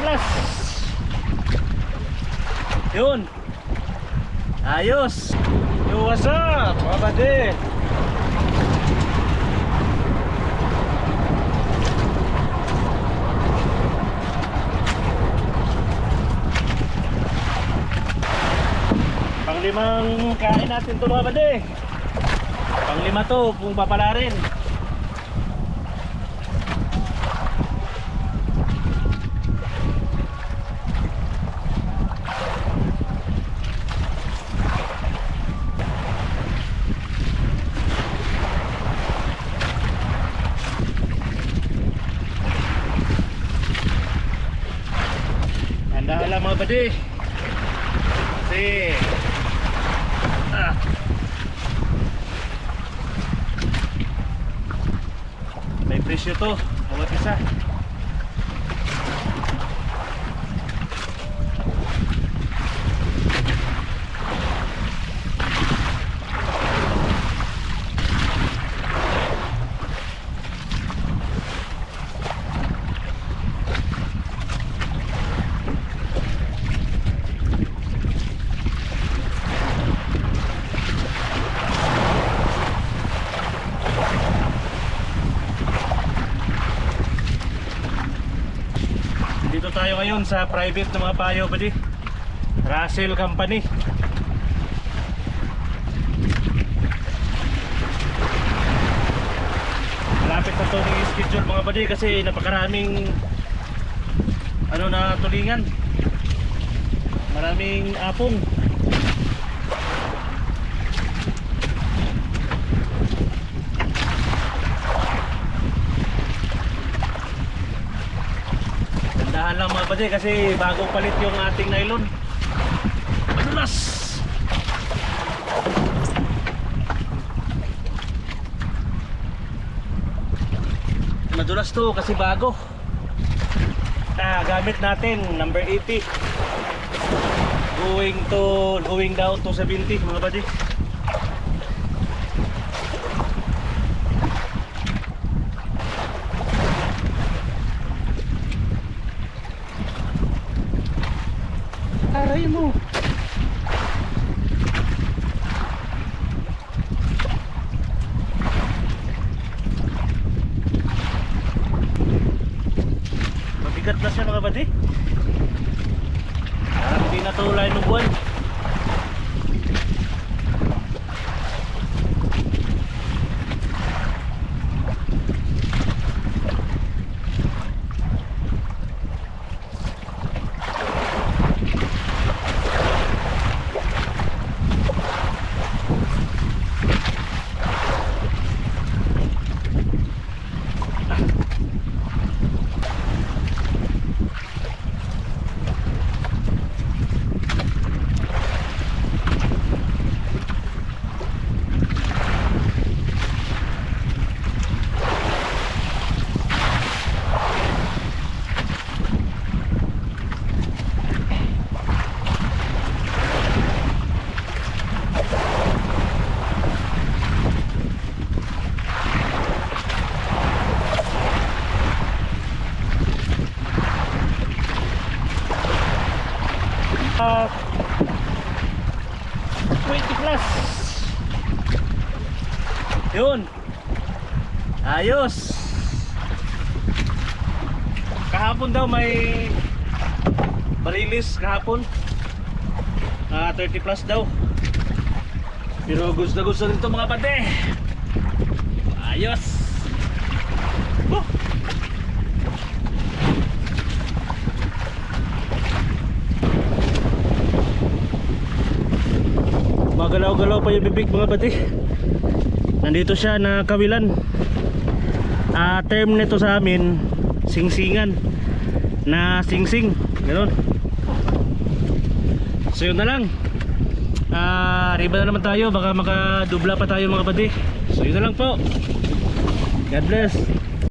plus. Yun. Ayos. Yo, what's up mga bade? Panglimang kain natin to mga bade. Panglima to kung papala rin. Handaan lang mga bade. Kasi may presyo to bawat isa. Dito tayo ngayon sa private na mga payo pwede. Russell Company. Malapit na ito ng schedule mga pwede kasi napakaraming na tulingan. Maraming apong. Dahan lang mga pwede kasi bagong palit yung ating nylon. Madulas. Madulas to kasi bago. Gamit natin number 80. Going down to 70 mga pwede. Aray mo. Mabigat na siya mga badi. Parang hindi na tulay ng buwan. Uh, 20 plus. Yun. Ayos. Kahapon daw may barilis kahapon. 30 plus daw. Pero gusto rin ito mga pate. Ayos. Magalaw-galaw pa yung bibig mga pati. Nandito siya na kawilan. Term nito sa amin singsingan na singsing ganoon. So yun na lang. Riba na naman tayo. Baka makadubla pa tayo mga pati. So yun na lang po. God bless.